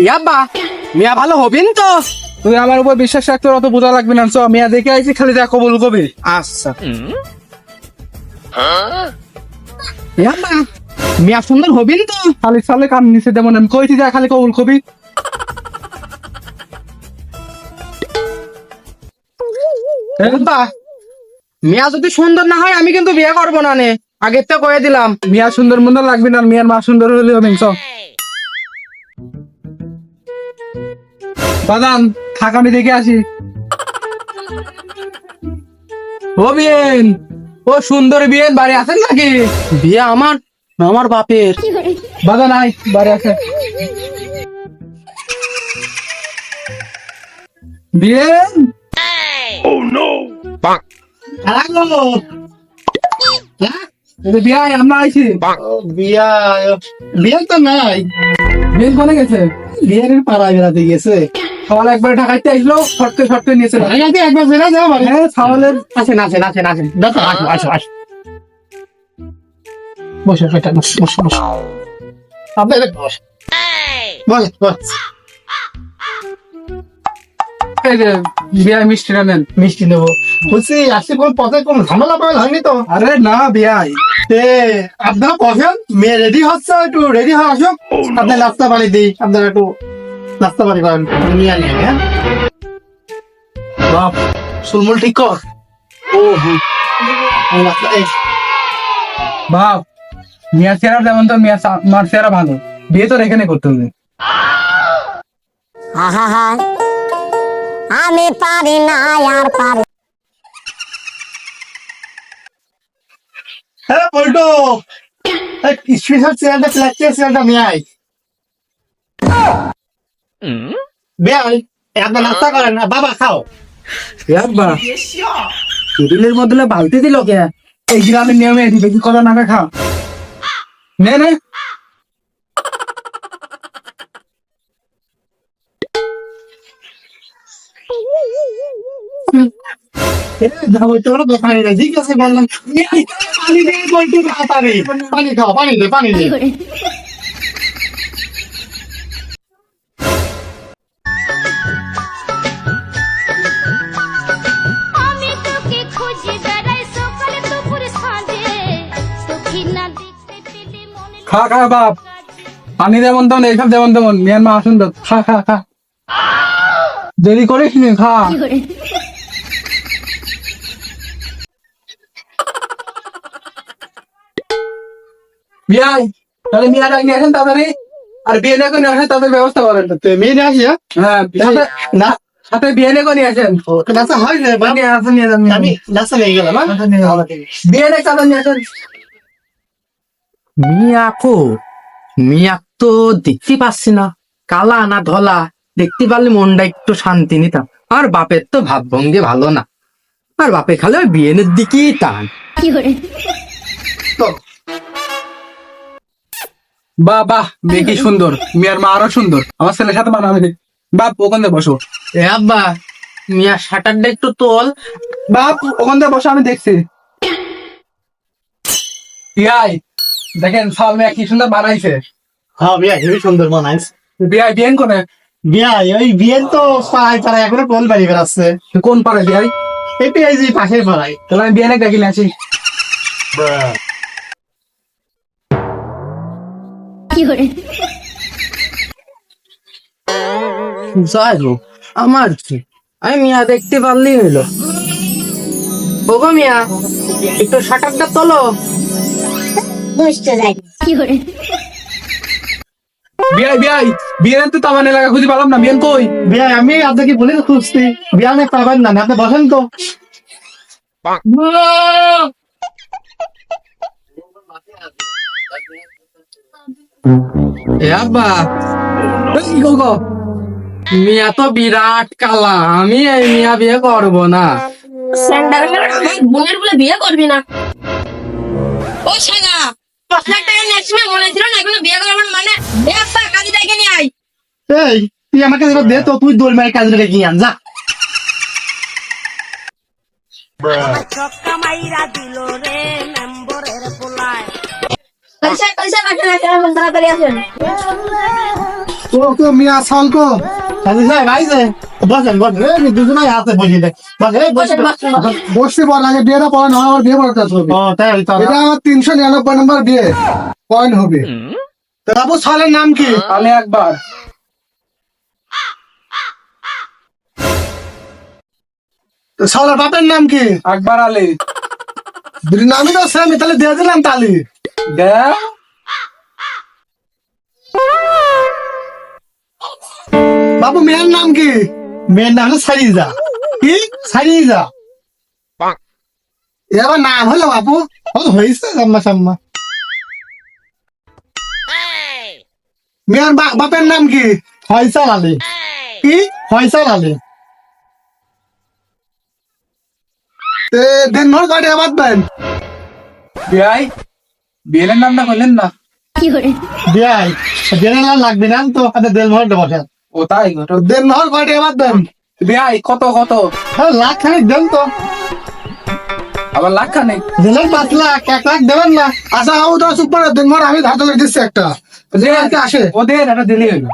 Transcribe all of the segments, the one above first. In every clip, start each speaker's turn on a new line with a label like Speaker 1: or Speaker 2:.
Speaker 1: ইয়াব্বা মিয়া ভালো হবেন তো?
Speaker 2: তুই আমার উপর বিশ্বাস রাখতে অত বোঝা লাগবে না। চ মিয়া দেখে আইছি, খালি যা কবুল কবি।
Speaker 1: আচ্ছা ইয়াব্বা মিয়া সুন্দর হবেন তো?
Speaker 2: খালি সালে কান নিচে দেবো না, আমি কইছি যা খালি কবুল কবি।
Speaker 1: ইয়াব্বা মিয়া যদি সুন্দর না হয় আমি কিন্তু বিয়ে করবো না নে, আগের তো কয়ে দিলাম।
Speaker 2: মিয়া সুন্দর মন্দ লাগবে না, মিয়ার মা সুন্দর হলে হবে। চ বাদান থাক, আমি দেখে আসি।
Speaker 1: ও বিয়েন, ও সুন্দর বিয়েন বাড়ি আছেন নাকি? বিয়ে আমার আমার বাপের।
Speaker 2: বাদান আই, বাড়ি আছে বিয়েন। বিয়াই আমরা আইছি।
Speaker 1: বিয়া বিয়ে তো নাই,
Speaker 2: বিয়েন কোনে গেছে?
Speaker 1: বিয়ের পাড়ায় বেড়াতে গেছে।
Speaker 2: সকালে একবার ঢাকাইতে আসলো, শর্তে শর্তে নিয়েছে।
Speaker 1: একবার বেড়া যাও মানে।
Speaker 2: হ্যাঁ ছাওয়ালের
Speaker 1: আসেন আসেন আসেন আসেন, দেখো আসো আসো আসো, বসো বেটা, বসো বসো বসো, আপনার বস বস বস।
Speaker 2: এই যে বিয়াই মিষ্টিটা নেন।
Speaker 1: মিষ্টি নেবো বলছি, আসছে কোন পথে কোন ঝামেলা পাবেন হয়নি তো?
Speaker 2: আরে না বিয়াই,
Speaker 1: আপনারা বসেন, মেয়ে রেডি হচ্ছে, একটু রেডি হয়ে আসুক, আপনার নাস্তা বাড়ি দিই, আপনারা একটু নাস্তা বাড়ি করেন, নিয়ে আনি। হ্যাঁ বাপ সুলমুল ঠিক কর। ও হ্যাঁ
Speaker 2: বাপ মিয়া চেহারা যেমন তো মিয়া মার চেহারা ভালো, বিয়ে তোর এখানে করতে হবে।
Speaker 3: আহা আমি পারি না আর পারি।
Speaker 1: হ্যাঁ পল্টু, স্পেশাল চেয়ারটা প্লাস্টিকের চেয়ারটা নিয়ে আয়। বেয়াই আপনার নাস্তা করেন না, বাবা খাও।
Speaker 2: ইয়াব্বা টেবিলের বদলে বালতি দিল কে? এই গ্রামের নিয়মে দিবে কি কথা না খা। নে নে
Speaker 1: যাবো তো দোকানে যাই, ঠিক আছে বললাম। পানি দিয়ে পল্টু তাড়াতাড়ি পানি খাও, পানি দে পানি দে।
Speaker 4: আমি তোকে খুঁজে বেড়াই সকালে দুপুর সাঁঝে, তোকে না দেখতে পেলে মনে
Speaker 2: খা খা বাপ, পানি যেমন তেমন এইসব যেমন তেমন, মিয়ার মা সুন্দর। খা খা খা, দেরি করিস নি, খা। বিয়াই তাহলে মিয়া ডাক নিয়ে আসেন তাড়াতাড়ি, আর বিয়ে না করে নিয়ে আসেন তাদের ব্যবস্থা করেন।
Speaker 1: মেয়ে নিয়ে আসি।
Speaker 2: হ্যাঁ সাথে-
Speaker 1: না
Speaker 2: সাথে বিয়ে না করে নিয়ে আসেন।
Speaker 1: নাস্তা হয় না,
Speaker 2: নিয়ে আসেন, নিয়ে যান,
Speaker 1: আমি নাস্তা নিয়ে গেলাম।
Speaker 2: বিয়ে না তাদের নিয়ে আসেন।
Speaker 1: মিয়াকো মিয়া তো দেখতে পাচ্ছি না, কালা না ধলা, দেখতে পারলে মনটা একটু শান্তি নিতাম। আর বাপের তো ভাবভঙ্গি ভালো না, আর বাপে খালি ওই বিয়েনের দিকেই টান।
Speaker 2: বাহ বাহ, মেয়ে কি সুন্দর, মিয়ার মা আরো সুন্দর, আমার ছেলের সাথে মানাবে। বাপ ওখানে বসো।
Speaker 1: এ আব্বা মিয়া শাটারটা একটু তোল।
Speaker 2: বাপ ওখান থেকে বসো, আমি দেখছি। বিয়াই দেখেন সাল মেয়া কি সুন্দর বানাইছে।
Speaker 1: হ্যাঁ বিয়া হেবি সুন্দর বানাইছে।
Speaker 2: বিয়াই বিয়েন করে
Speaker 1: বিয়া ওই বিয়ের তো পাড়ায় পাড়ায় এখনো কোল বাড়ি বেড়াচ্ছে।
Speaker 2: কোন পারে বিয়াই?
Speaker 1: এই এই যে পাশের পাড়ায়।
Speaker 2: তাহলে আমি বিয়ে নাকি আসি।
Speaker 1: যাই হোক আমার কি, আমি মিয়া দেখতে পারলেই হলো। ওগো মিয়া একটু শাটারটা তোলো।
Speaker 3: দুষ্ট যাই
Speaker 2: বিয়াই বিয়াই বিয়েন তো তামান এলাকা খুঁজে পেলাম না, বিয়েন কই?
Speaker 1: বিয়া আমি আপনাকে বলে খুঁজছি, বিয়া আমি পাবেন না, আপনি বসেন তো। এ আব্বা
Speaker 2: কি গো?
Speaker 1: মিয়া তো বিরাট কালা, আমি এই মিয়া বিয়ে করবো না।
Speaker 3: বোনের বলে বিয়ে করবি না? ও শালা 5 লাখ টাকা নেক্সট মে মনে ছিল না, এখনো বিয়ে করবেন মানে? একটা কাজে ডেকে নিয়ে আই।
Speaker 1: এই তুই আমাকে এবার দে তো, তুই দোল মায়ের কাজে রেখে গিয়ে আন যা।
Speaker 3: কইসা কইসা তাড়াতাড়ি আসেন।
Speaker 2: তো মিয়া সালকো
Speaker 1: সাজি সাহেব আইছে বসেন বসেন এই দুজনেই হাতে বসে দেখ বসে এই বসে
Speaker 2: বসতে পার আগে বিয়েটা পড়ানো হয়, আমার বিয়ে পড়াতে হবে।
Speaker 1: ও তাই তো
Speaker 2: এটা আমার 399 নম্বর বিয়ে পয়েন্ট হবে। তো বাবু সালের নাম কি?
Speaker 5: আলে একবার
Speaker 2: তো সালের বাপের নাম কি?
Speaker 5: আকবর আলী
Speaker 2: দুই নামই তো সেম, তাহলে দিয়ে দিলাম তালি।
Speaker 5: দেও
Speaker 2: বাবু মেয়ের নাম কি?
Speaker 1: মেয়ের নাম হলো সারিজা
Speaker 2: কি
Speaker 1: সারিজা
Speaker 2: এবার নাম হলো বাবু?
Speaker 1: ও হইছে সাম্মা সাম্মা
Speaker 2: মেয়ের বাপের নাম কি?
Speaker 1: ফয়সাল আলী
Speaker 2: কি
Speaker 1: ফয়সাল আলী
Speaker 2: দেন ভর কয়টা বাঁধবেন?
Speaker 5: বিয়াই বিয়ের নামটা করলেন না
Speaker 1: বিয়াই জেনারেল লাগবে না তো আরে দেল ভর বসেন
Speaker 5: ও তাই ঘটো
Speaker 2: দেন ভর কয়টা বাঁধবেন?
Speaker 5: বিয়াই কত কত
Speaker 1: লাখ খানিক দেন তো
Speaker 5: আবার লাখ খানেক
Speaker 1: দিলেন 5 লাখ 1 লাখ দেবেন না
Speaker 2: আচ্ছা বাবু তো চুপ করে দেন ভর, আমি ধার করে দিচ্ছি একটা যে আর কি আসে।
Speaker 5: ওদের একটা দিলেই হইলো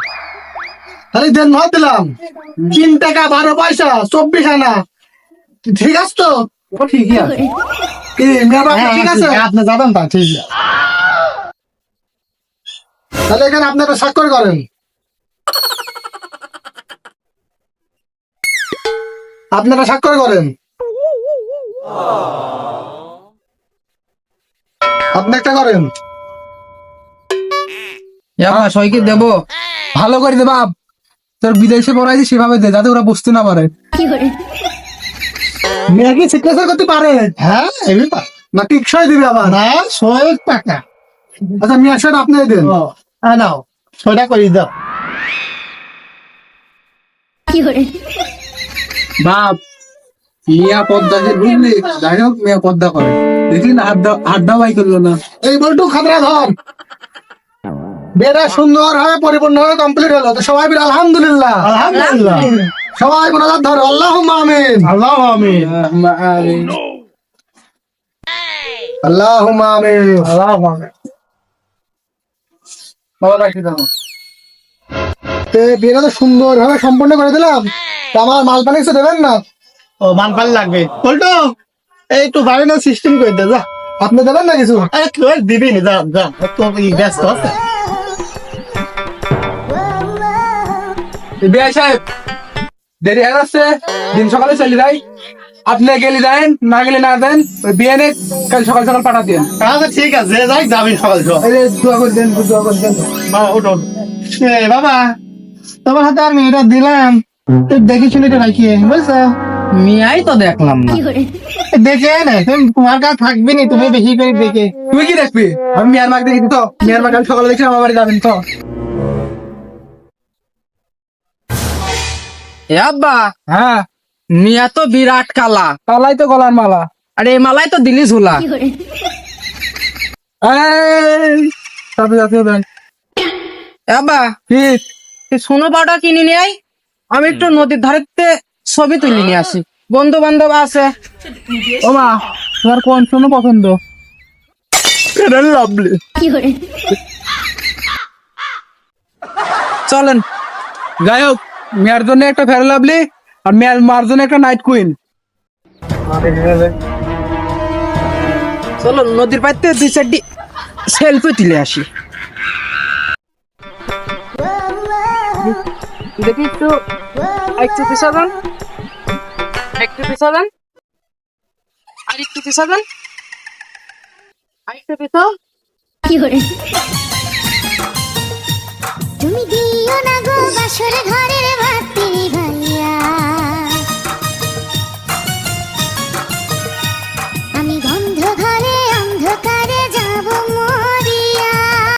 Speaker 2: তাহলে দেন ভর দিলাম 3 টাকা 12 পয়সা 24 আনা, ঠিক আছে তো?
Speaker 5: ও ঠিকই আছে
Speaker 2: কি মেয়ের বাপ ঠিক আছে?
Speaker 1: আপনি যাবেন তা ঠিক আছে
Speaker 2: তাহলে এখানে আপনি একটা স্বাক্ষর করেন। আপনারা স্বাক্ষর করেন। আপনি একটা করেন।
Speaker 1: এবার সইকে দেব
Speaker 5: ভালো করে দে বাপ, তোর বিদেশে পড়াইছি সেভাবে দে যাতে ওরা বুঝতে না পারে।
Speaker 2: মেয়ে কি সিগনেচার করতে পারে?
Speaker 1: হ্যাঁ এমনি পা
Speaker 2: না টিকসই দিবে আবার?
Speaker 1: না 100 টাকা
Speaker 2: আচ্ছা মেয়ে আসেন আপনি দেন।
Speaker 1: ও নাও 100 টাকা করে দাও
Speaker 5: বাপ মিয়া পদ্মা যে বুঝলি, যাই হোক মিয়া পদ্মা করে দেখলি না, হাড্ডা বাই করলো না।
Speaker 2: এই বলটু খাতরা ধর। বিয়েটা সুন্দর ভাবে পরিপূর্ণ ভাবে কমপ্লিট হলো, তো সবাই বলে আলহামদুলিল্লাহ।
Speaker 1: আলহামদুলিল্লাহ
Speaker 2: সবাই মোনাজাত ধর, আল্লাহুম্মা আমিন।
Speaker 1: আল্লাহ আমিন
Speaker 2: আল্লাহুম্মা আমিন।
Speaker 1: আল্লাহ আমিন
Speaker 5: বাবা রাখি দাও।
Speaker 2: তো বিয়েটা তো সুন্দর ভাবে সম্পন্ন করে দিলাম, তো আমার মাল পানি কিছু দেবেন না?
Speaker 1: ও মানপাল লাগবে বলতো এই তো বাইরে সিস্টেম করে দে যা
Speaker 2: আপনি দেবেন না কিছু?
Speaker 1: আরে তুই দিবি না যা যা তো ব্যস্ত আছে
Speaker 5: বিয়াই সাহেব দেরি হয়ে যাচ্ছে, দিন সকালে চলে যাই, আপনি গেলে দেন না গেলে না দেন, ওই বিয়ে নে কাল সকাল সকাল পাঠা দেন।
Speaker 1: আচ্ছা ঠিক আছে যাই যাবি সকাল সকাল
Speaker 5: এই যে দোয়া করে দেন, দোয়া করে দেন।
Speaker 1: বাবা ওঠো এ বাবা তোমার হাতে আমি এটা দিলাম তুই দেখে শুনে এটা রাখি বুঝছো মিয়াই তো দেখলাম না দেখে না তুমি তোমার কাছে থাকবি না তুমি বেশি করে দেখে
Speaker 5: তুই কি দেখবি? আমি মিয়ার মাকে দেখি তো, মিয়ার মা কাল সকালে দেখছি আমার বাড়ি যাবেন তো।
Speaker 1: এ আব্বা
Speaker 5: হ্যাঁ
Speaker 1: মিয়া তো বিরাট কালা
Speaker 5: তালাই তো গলার মালা।
Speaker 1: আরে এই মালাই তো দিলি ঝুলা
Speaker 5: এই সাথে সাথে দেন।
Speaker 1: এ আব্বা
Speaker 5: কি
Speaker 1: এই সোনো পাউডার কিনে নিয়ে আই, আমি একটু নদীর ধারেতে ছবি তুলে নিয়ে আসি, বন্ধু বান্ধব আছে।
Speaker 5: ও মা, তোমার কোন শোনো পছন্দ?
Speaker 1: লাভলি চলেন
Speaker 5: যাই হোক, মেয়ের জন্য একটা ফেয়ার লাভলি আর মেয়ের মার জন্য একটা নাইট কুইন।
Speaker 1: চলো নদীর পাড়তে 2-4টি সেলফি তুলে আসি। দেখি একটু পিছাবেন, একটু পিছাবেন, আর একটু পিছাবেন, আর একটু পিছাও।
Speaker 4: তুমি